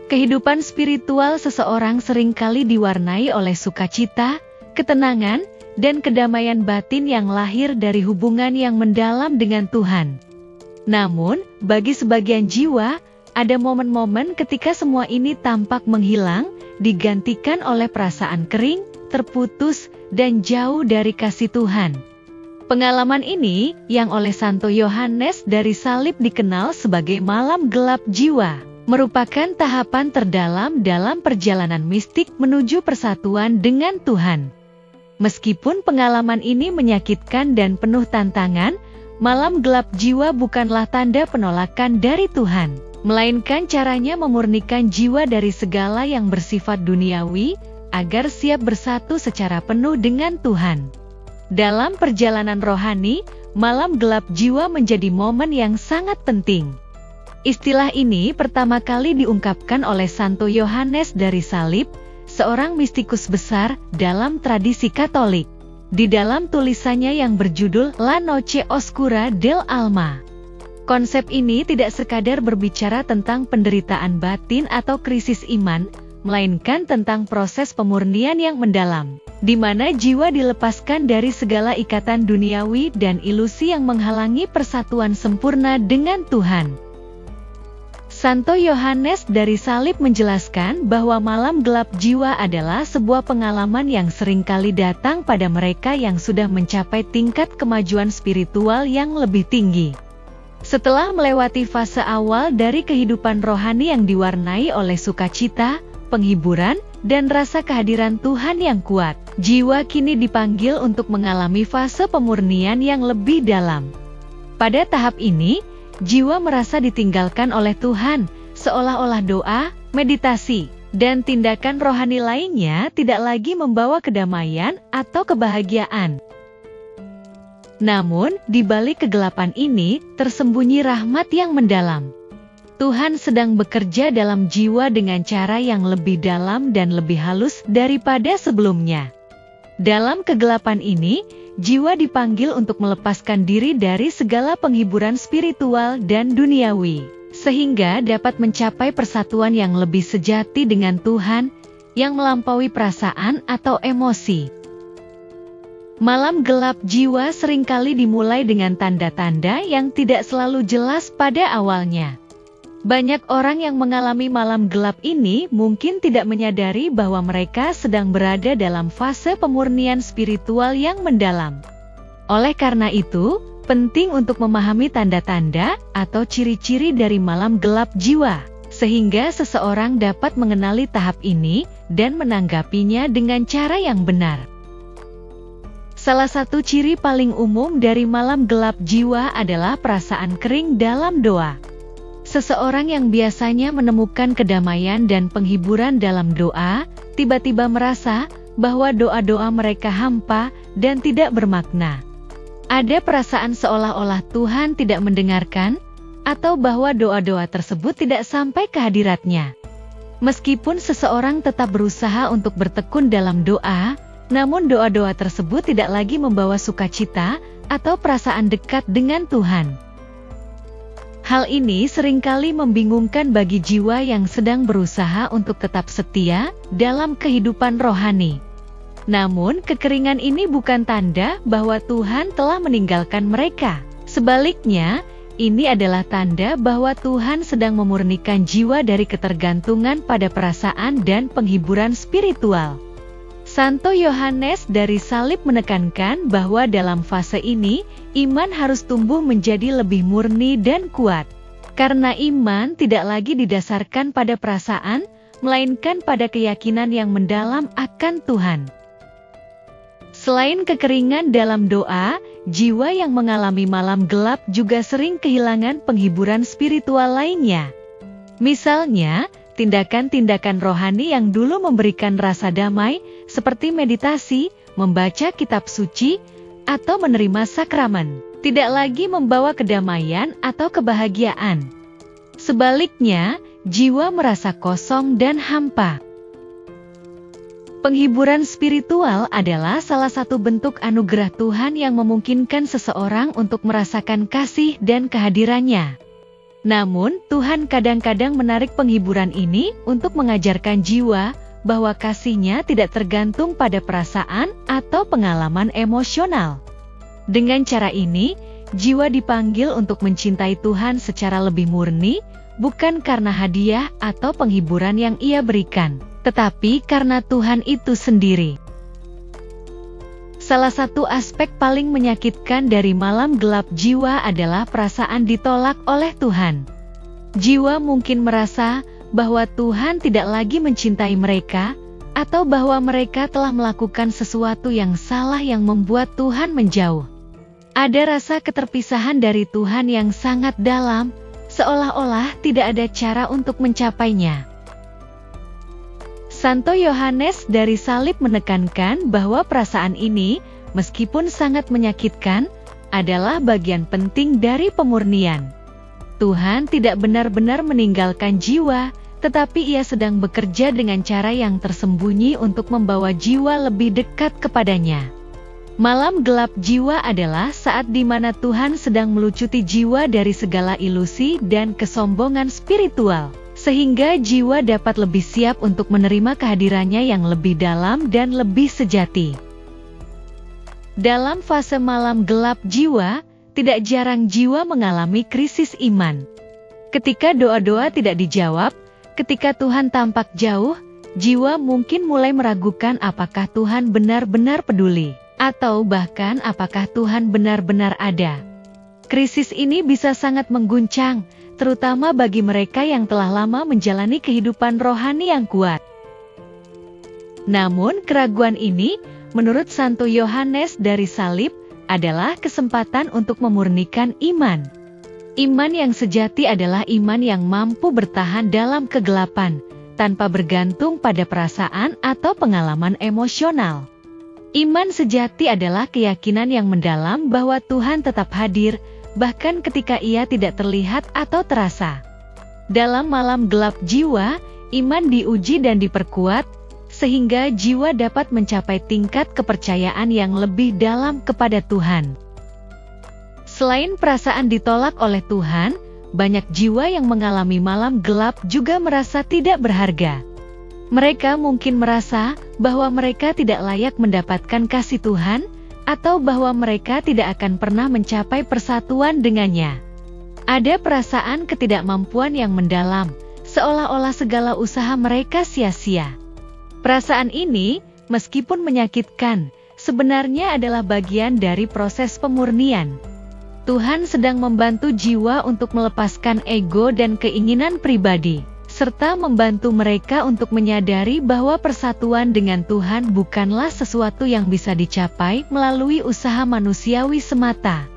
Kehidupan spiritual seseorang seringkali diwarnai oleh sukacita, ketenangan, dan kedamaian batin yang lahir dari hubungan yang mendalam dengan Tuhan. Namun, bagi sebagian jiwa, ada momen-momen ketika semua ini tampak menghilang, digantikan oleh perasaan kering, terputus, dan jauh dari kasih Tuhan. Pengalaman ini, yang oleh Santo Yohanes dari Salib dikenal sebagai malam gelap jiwa, merupakan tahapan terdalam dalam perjalanan mistik menuju persatuan dengan Tuhan. Meskipun pengalaman ini menyakitkan dan penuh tantangan, malam gelap jiwa bukanlah tanda penolakan dari Tuhan, melainkan caranya memurnikan jiwa dari segala yang bersifat duniawi, agar siap bersatu secara penuh dengan Tuhan. Dalam perjalanan rohani, malam gelap jiwa menjadi momen yang sangat penting. Istilah ini pertama kali diungkapkan oleh Santo Yohanes dari Salib, seorang mistikus besar dalam tradisi Katolik. Di dalam tulisannya yang berjudul La Noche Oscura del Alma. Konsep ini tidak sekadar berbicara tentang penderitaan batin atau krisis iman, melainkan tentang proses pemurnian yang mendalam, di mana jiwa dilepaskan dari segala ikatan duniawi dan ilusi yang menghalangi persatuan sempurna dengan Tuhan. Santo Yohanes dari Salib menjelaskan bahwa malam gelap jiwa adalah sebuah pengalaman yang seringkali datang pada mereka yang sudah mencapai tingkat kemajuan spiritual yang lebih tinggi. Setelah melewati fase awal dari kehidupan rohani yang diwarnai oleh sukacita, penghiburan, dan rasa kehadiran Tuhan yang kuat, jiwa kini dipanggil untuk mengalami fase pemurnian yang lebih dalam. Pada tahap ini, jiwa merasa ditinggalkan oleh Tuhan, seolah-olah doa, meditasi, dan tindakan rohani lainnya tidak lagi membawa kedamaian atau kebahagiaan. Namun, di balik kegelapan ini, tersembunyi rahmat yang mendalam. Tuhan sedang bekerja dalam jiwa dengan cara yang lebih dalam dan lebih halus daripada sebelumnya. Dalam kegelapan ini, jiwa dipanggil untuk melepaskan diri dari segala penghiburan spiritual dan duniawi, sehingga dapat mencapai persatuan yang lebih sejati dengan Tuhan, yang melampaui perasaan atau emosi. Malam gelap jiwa seringkali dimulai dengan tanda-tanda yang tidak selalu jelas pada awalnya. Banyak orang yang mengalami malam gelap ini mungkin tidak menyadari bahwa mereka sedang berada dalam fase pemurnian spiritual yang mendalam. Oleh karena itu, penting untuk memahami tanda-tanda atau ciri-ciri dari malam gelap jiwa, sehingga seseorang dapat mengenali tahap ini dan menanggapinya dengan cara yang benar. Salah satu ciri paling umum dari malam gelap jiwa adalah perasaan kering dalam doa. Seseorang yang biasanya menemukan kedamaian dan penghiburan dalam doa, tiba-tiba merasa bahwa doa-doa mereka hampa dan tidak bermakna. Ada perasaan seolah-olah Tuhan tidak mendengarkan, atau bahwa doa-doa tersebut tidak sampai ke hadirat-Nya. Meskipun seseorang tetap berusaha untuk bertekun dalam doa, namun doa-doa tersebut tidak lagi membawa sukacita atau perasaan dekat dengan Tuhan. Hal ini seringkali membingungkan bagi jiwa yang sedang berusaha untuk tetap setia dalam kehidupan rohani. Namun, kekeringan ini bukan tanda bahwa Tuhan telah meninggalkan mereka. Sebaliknya, ini adalah tanda bahwa Tuhan sedang memurnikan jiwa dari ketergantungan pada perasaan dan penghiburan spiritual. Santo Yohanes dari Salib menekankan bahwa dalam fase ini, iman harus tumbuh menjadi lebih murni dan kuat. Karena iman tidak lagi didasarkan pada perasaan, melainkan pada keyakinan yang mendalam akan Tuhan. Selain kekeringan dalam doa, jiwa yang mengalami malam gelap juga sering kehilangan penghiburan spiritual lainnya. Misalnya, tindakan-tindakan rohani yang dulu memberikan rasa damai, seperti meditasi, membaca kitab suci, atau menerima sakramen, tidak lagi membawa kedamaian atau kebahagiaan. Sebaliknya, jiwa merasa kosong dan hampa. Penghiburan spiritual adalah salah satu bentuk anugerah Tuhan yang memungkinkan seseorang untuk merasakan kasih dan kehadirannya. Namun, Tuhan kadang-kadang menarik penghiburan ini untuk mengajarkan jiwa bahwa kasih-Nya tidak tergantung pada perasaan atau pengalaman emosional. Dengan cara ini, jiwa dipanggil untuk mencintai Tuhan secara lebih murni, bukan karena hadiah atau penghiburan yang Ia berikan, tetapi karena Tuhan itu sendiri. Salah satu aspek paling menyakitkan dari malam gelap jiwa adalah perasaan ditolak oleh Tuhan. Jiwa mungkin merasa bahwa Tuhan tidak lagi mencintai mereka, atau bahwa mereka telah melakukan sesuatu yang salah yang membuat Tuhan menjauh. Ada rasa keterpisahan dari Tuhan yang sangat dalam, seolah-olah tidak ada cara untuk mencapainya. Santo Yohanes dari Salib menekankan bahwa perasaan ini, meskipun sangat menyakitkan, adalah bagian penting dari pemurnian. Tuhan tidak benar-benar meninggalkan jiwa, tetapi Ia sedang bekerja dengan cara yang tersembunyi untuk membawa jiwa lebih dekat kepadanya. Malam gelap jiwa adalah saat di mana Tuhan sedang melucuti jiwa dari segala ilusi dan kesombongan spiritual, sehingga jiwa dapat lebih siap untuk menerima kehadirannya yang lebih dalam dan lebih sejati. Dalam fase malam gelap jiwa, tidak jarang jiwa mengalami krisis iman. Ketika doa-doa tidak dijawab, ketika Tuhan tampak jauh, jiwa mungkin mulai meragukan apakah Tuhan benar-benar peduli, atau bahkan apakah Tuhan benar-benar ada. Krisis ini bisa sangat mengguncang, terutama bagi mereka yang telah lama menjalani kehidupan rohani yang kuat. Namun, keraguan ini, menurut Santo Yohanes dari Salib, adalah kesempatan untuk memurnikan iman. Iman yang sejati adalah iman yang mampu bertahan dalam kegelapan, tanpa bergantung pada perasaan atau pengalaman emosional. Iman sejati adalah keyakinan yang mendalam bahwa Tuhan tetap hadir, bahkan ketika Ia tidak terlihat atau terasa. Dalam malam gelap jiwa, iman diuji dan diperkuat, sehingga jiwa dapat mencapai tingkat kepercayaan yang lebih dalam kepada Tuhan. Selain perasaan ditolak oleh Tuhan, banyak jiwa yang mengalami malam gelap juga merasa tidak berharga. Mereka mungkin merasa bahwa mereka tidak layak mendapatkan kasih Tuhan, atau bahwa mereka tidak akan pernah mencapai persatuan dengannya. Ada perasaan ketidakmampuan yang mendalam, seolah-olah segala usaha mereka sia-sia. Perasaan ini, meskipun menyakitkan, sebenarnya adalah bagian dari proses pemurnian. Tuhan sedang membantu jiwa untuk melepaskan ego dan keinginan pribadi, serta membantu mereka untuk menyadari bahwa persatuan dengan Tuhan bukanlah sesuatu yang bisa dicapai melalui usaha manusiawi semata.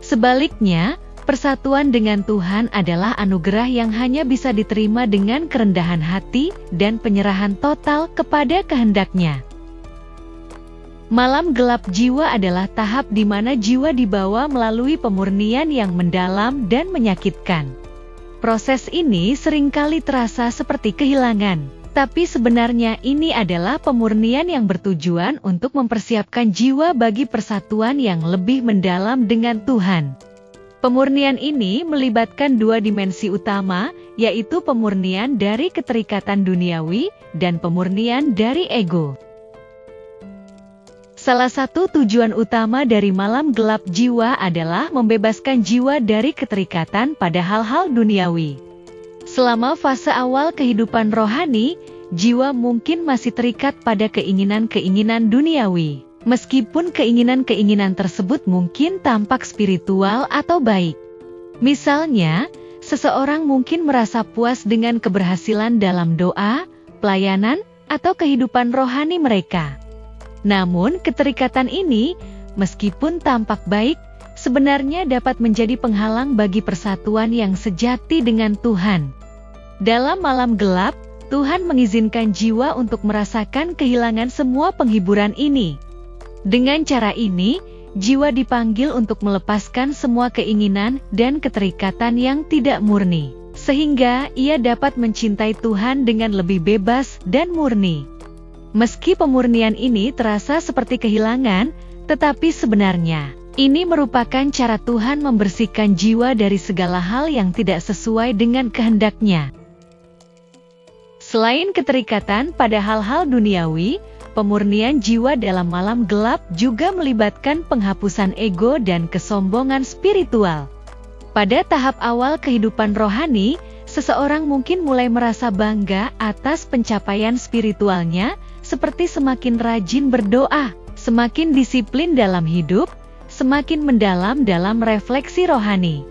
Sebaliknya, persatuan dengan Tuhan adalah anugerah yang hanya bisa diterima dengan kerendahan hati dan penyerahan total kepada kehendak-Nya. Malam gelap jiwa adalah tahap di mana jiwa dibawa melalui pemurnian yang mendalam dan menyakitkan. Proses ini seringkali terasa seperti kehilangan, tapi sebenarnya ini adalah pemurnian yang bertujuan untuk mempersiapkan jiwa bagi persatuan yang lebih mendalam dengan Tuhan. Pemurnian ini melibatkan dua dimensi utama, yaitu pemurnian dari keterikatan duniawi dan pemurnian dari ego. Salah satu tujuan utama dari malam gelap jiwa adalah membebaskan jiwa dari keterikatan pada hal-hal duniawi. Selama fase awal kehidupan rohani, jiwa mungkin masih terikat pada keinginan-keinginan duniawi, meskipun keinginan-keinginan tersebut mungkin tampak spiritual atau baik. Misalnya, seseorang mungkin merasa puas dengan keberhasilan dalam doa, pelayanan, atau kehidupan rohani mereka. Namun, keterikatan ini, meskipun tampak baik, sebenarnya dapat menjadi penghalang bagi persatuan yang sejati dengan Tuhan. Dalam malam gelap, Tuhan mengizinkan jiwa untuk merasakan kehilangan semua penghiburan ini. Dengan cara ini, jiwa dipanggil untuk melepaskan semua keinginan dan keterikatan yang tidak murni, sehingga ia dapat mencintai Tuhan dengan lebih bebas dan murni. Meski pemurnian ini terasa seperti kehilangan, tetapi sebenarnya Ini merupakan cara Tuhan membersihkan jiwa dari segala hal yang tidak sesuai dengan kehendak-Nya. Selain keterikatan pada hal-hal duniawi, pemurnian jiwa dalam malam gelap juga melibatkan penghapusan ego dan kesombongan spiritual. Pada tahap awal kehidupan rohani, seseorang mungkin mulai merasa bangga atas pencapaian spiritualnya, seperti semakin rajin berdoa, semakin disiplin dalam hidup, semakin mendalam dalam refleksi rohani.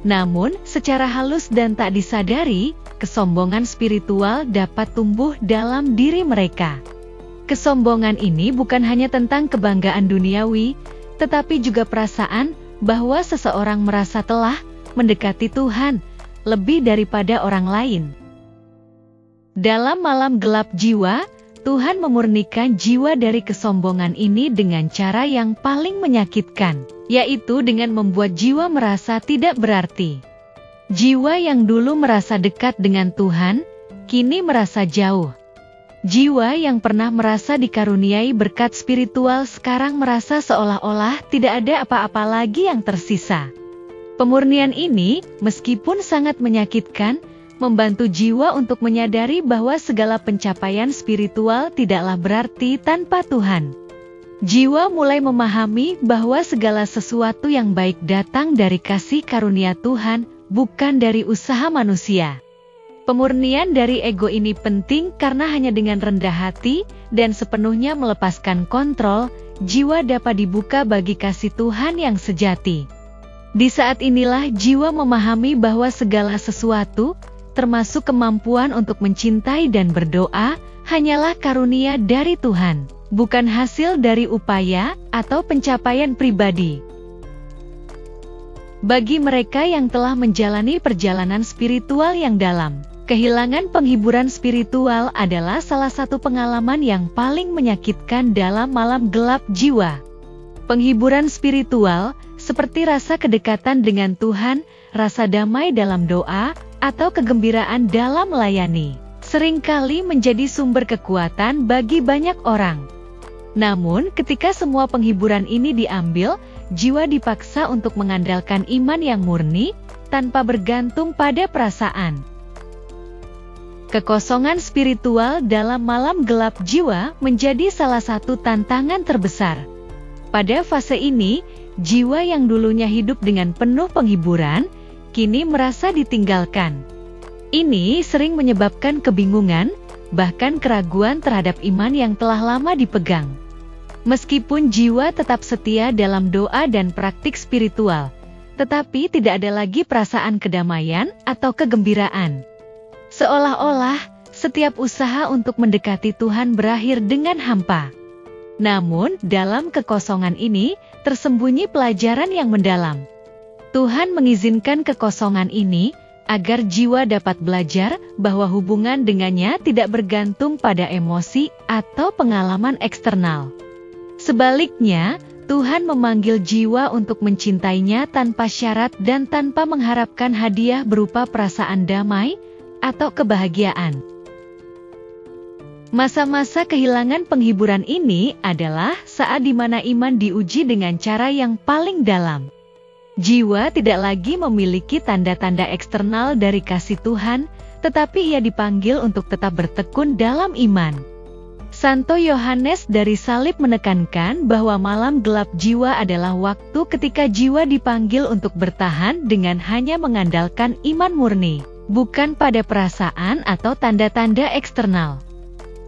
Namun, secara halus dan tak disadari, kesombongan spiritual dapat tumbuh dalam diri mereka. Kesombongan ini bukan hanya tentang kebanggaan duniawi, tetapi juga perasaan bahwa seseorang merasa telah mendekati Tuhan lebih daripada orang lain. Dalam malam gelap jiwa, Tuhan memurnikan jiwa dari kesombongan ini dengan cara yang paling menyakitkan, yaitu dengan membuat jiwa merasa tidak berarti. Jiwa yang dulu merasa dekat dengan Tuhan, kini merasa jauh. Jiwa yang pernah merasa dikaruniai berkat spiritual sekarang merasa seolah-olah tidak ada apa-apa lagi yang tersisa. Pemurnian ini, meskipun sangat menyakitkan, membantu jiwa untuk menyadari bahwa segala pencapaian spiritual tidaklah berarti tanpa Tuhan. Jiwa mulai memahami bahwa segala sesuatu yang baik datang dari kasih karunia Tuhan, bukan dari usaha manusia. Pemurnian dari ego ini penting karena hanya dengan rendah hati dan sepenuhnya melepaskan kontrol, jiwa dapat dibuka bagi kasih Tuhan yang sejati. Di saat inilah jiwa memahami bahwa segala sesuatu, termasuk kemampuan untuk mencintai dan berdoa, hanyalah karunia dari Tuhan, bukan hasil dari upaya atau pencapaian pribadi. Bagi mereka yang telah menjalani perjalanan spiritual yang dalam, kehilangan penghiburan spiritual adalah salah satu pengalaman yang paling menyakitkan dalam malam gelap jiwa. Penghiburan spiritual, seperti rasa kedekatan dengan Tuhan, rasa damai dalam doa, atau kegembiraan dalam melayani, seringkali menjadi sumber kekuatan bagi banyak orang. Namun, ketika semua penghiburan ini diambil, jiwa dipaksa untuk mengandalkan iman yang murni, tanpa bergantung pada perasaan. Kekosongan spiritual dalam malam gelap jiwa menjadi salah satu tantangan terbesar. Pada fase ini, jiwa yang dulunya hidup dengan penuh penghiburan, kini merasa ditinggalkan. Ini sering menyebabkan kebingungan, bahkan keraguan terhadap iman yang telah lama dipegang. Meskipun jiwa tetap setia dalam doa dan praktik spiritual, tetapi tidak ada lagi perasaan kedamaian atau kegembiraan. Seolah-olah setiap usaha untuk mendekati Tuhan berakhir dengan hampa. Namun, dalam kekosongan ini tersembunyi pelajaran yang mendalam. Tuhan mengizinkan kekosongan ini agar jiwa dapat belajar bahwa hubungan dengannya tidak bergantung pada emosi atau pengalaman eksternal. Sebaliknya, Tuhan memanggil jiwa untuk mencintainya tanpa syarat dan tanpa mengharapkan hadiah berupa perasaan damai atau kebahagiaan. Masa-masa kehilangan penghiburan ini adalah saat di mana iman diuji dengan cara yang paling dalam. Jiwa tidak lagi memiliki tanda-tanda eksternal dari kasih Tuhan, tetapi ia dipanggil untuk tetap bertekun dalam iman. Santo Yohanes dari Salib menekankan bahwa malam gelap jiwa adalah waktu ketika jiwa dipanggil untuk bertahan dengan hanya mengandalkan iman murni, bukan pada perasaan atau tanda-tanda eksternal.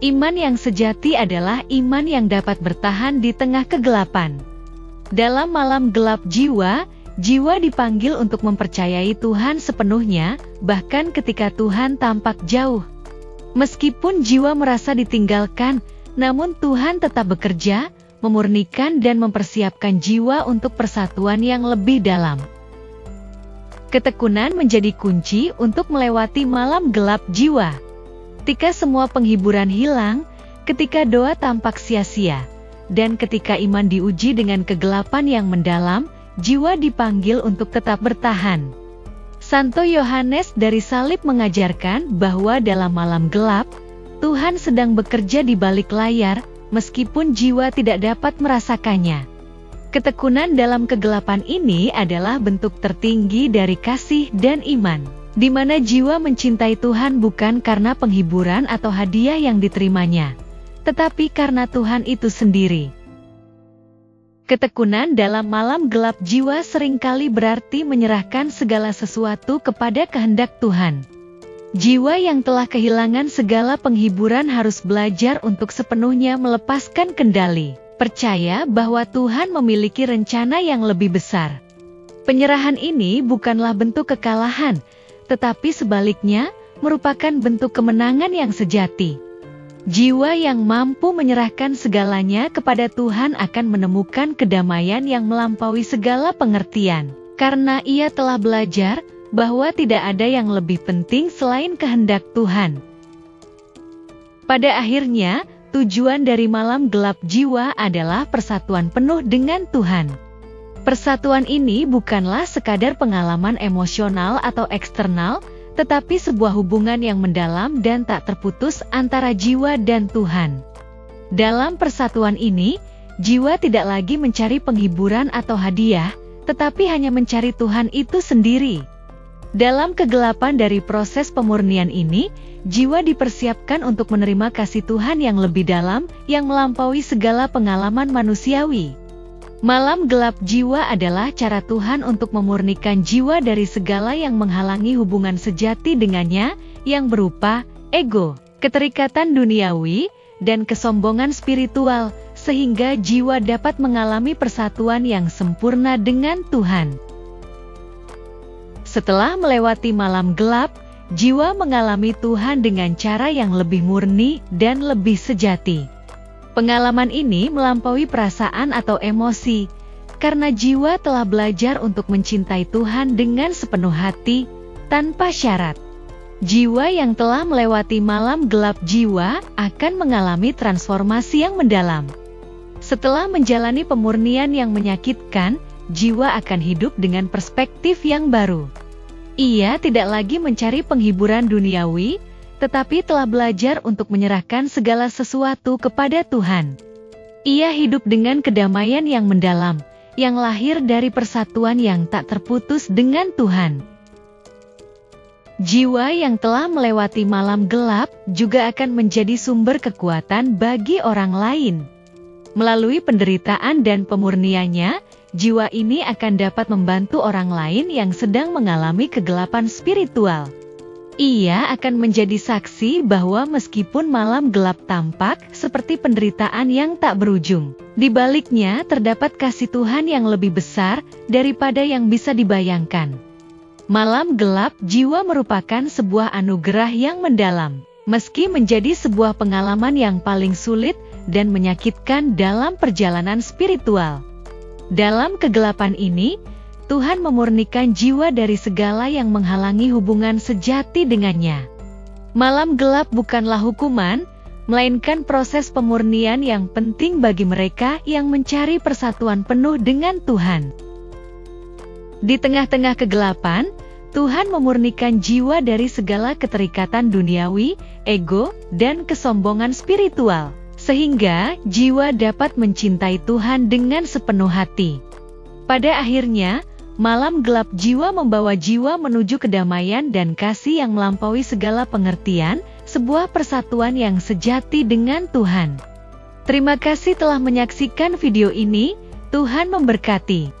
Iman yang sejati adalah iman yang dapat bertahan di tengah kegelapan. Dalam malam gelap jiwa, jiwa dipanggil untuk mempercayai Tuhan sepenuhnya, bahkan ketika Tuhan tampak jauh. Meskipun jiwa merasa ditinggalkan, namun Tuhan tetap bekerja, memurnikan dan mempersiapkan jiwa untuk persatuan yang lebih dalam. Ketekunan menjadi kunci untuk melewati malam gelap jiwa. Ketika semua penghiburan hilang, ketika doa tampak sia-sia, dan ketika iman diuji dengan kegelapan yang mendalam, jiwa dipanggil untuk tetap bertahan. Santo Yohanes dari Salib mengajarkan bahwa dalam malam gelap, Tuhan sedang bekerja di balik layar, meskipun jiwa tidak dapat merasakannya. Ketekunan dalam kegelapan ini adalah bentuk tertinggi dari kasih dan iman, di mana jiwa mencintai Tuhan bukan karena penghiburan atau hadiah yang diterimanya, tetapi karena Tuhan itu sendiri. Ketekunan dalam malam gelap jiwa seringkali berarti menyerahkan segala sesuatu kepada kehendak Tuhan. Jiwa yang telah kehilangan segala penghiburan harus belajar untuk sepenuhnya melepaskan kendali, percaya bahwa Tuhan memiliki rencana yang lebih besar. Penyerahan ini bukanlah bentuk kekalahan, tetapi sebaliknya merupakan bentuk kemenangan yang sejati. Jiwa yang mampu menyerahkan segalanya kepada Tuhan akan menemukan kedamaian yang melampaui segala pengertian, karena ia telah belajar bahwa tidak ada yang lebih penting selain kehendak Tuhan. Pada akhirnya, tujuan dari malam gelap jiwa adalah persatuan penuh dengan Tuhan. Persatuan ini bukanlah sekadar pengalaman emosional atau eksternal, tetapi sebuah hubungan yang mendalam dan tak terputus antara jiwa dan Tuhan. Dalam persatuan ini, jiwa tidak lagi mencari penghiburan atau hadiah, tetapi hanya mencari Tuhan itu sendiri. Dalam kegelapan dari proses pemurnian ini, jiwa dipersiapkan untuk menerima kasih Tuhan yang lebih dalam, yang melampaui segala pengalaman manusiawi. Malam gelap jiwa adalah cara Tuhan untuk memurnikan jiwa dari segala yang menghalangi hubungan sejati dengannya, yang berupa ego, keterikatan duniawi, dan kesombongan spiritual, sehingga jiwa dapat mengalami persatuan yang sempurna dengan Tuhan. Setelah melewati malam gelap, jiwa mengalami Tuhan dengan cara yang lebih murni dan lebih sejati. Pengalaman ini melampaui perasaan atau emosi, karena jiwa telah belajar untuk mencintai Tuhan dengan sepenuh hati, tanpa syarat. Jiwa yang telah melewati malam gelap jiwa akan mengalami transformasi yang mendalam. Setelah menjalani pemurnian yang menyakitkan, jiwa akan hidup dengan perspektif yang baru. Ia tidak lagi mencari penghiburan duniawi, tetapi telah belajar untuk menyerahkan segala sesuatu kepada Tuhan. Ia hidup dengan kedamaian yang mendalam, yang lahir dari persatuan yang tak terputus dengan Tuhan. Jiwa yang telah melewati malam gelap juga akan menjadi sumber kekuatan bagi orang lain. Melalui penderitaan dan pemurniannya, jiwa ini akan dapat membantu orang lain yang sedang mengalami kegelapan spiritual. Ia akan menjadi saksi bahwa meskipun malam gelap tampak seperti penderitaan yang tak berujung, di baliknya terdapat kasih Tuhan yang lebih besar daripada yang bisa dibayangkan. Malam gelap jiwa merupakan sebuah anugerah yang mendalam, meski menjadi sebuah pengalaman yang paling sulit dan menyakitkan dalam perjalanan spiritual. Dalam kegelapan ini, Tuhan memurnikan jiwa dari segala yang menghalangi hubungan sejati dengannya. Malam gelap bukanlah hukuman, melainkan proses pemurnian yang penting bagi mereka yang mencari persatuan penuh dengan Tuhan. Di tengah-tengah kegelapan, Tuhan memurnikan jiwa dari segala keterikatan duniawi, ego, dan kesombongan spiritual, sehingga jiwa dapat mencintai Tuhan dengan sepenuh hati. Pada akhirnya, malam gelap jiwa membawa jiwa menuju kedamaian dan kasih yang melampaui segala pengertian, sebuah persatuan yang sejati dengan Tuhan. Terima kasih telah menyaksikan video ini, Tuhan memberkati.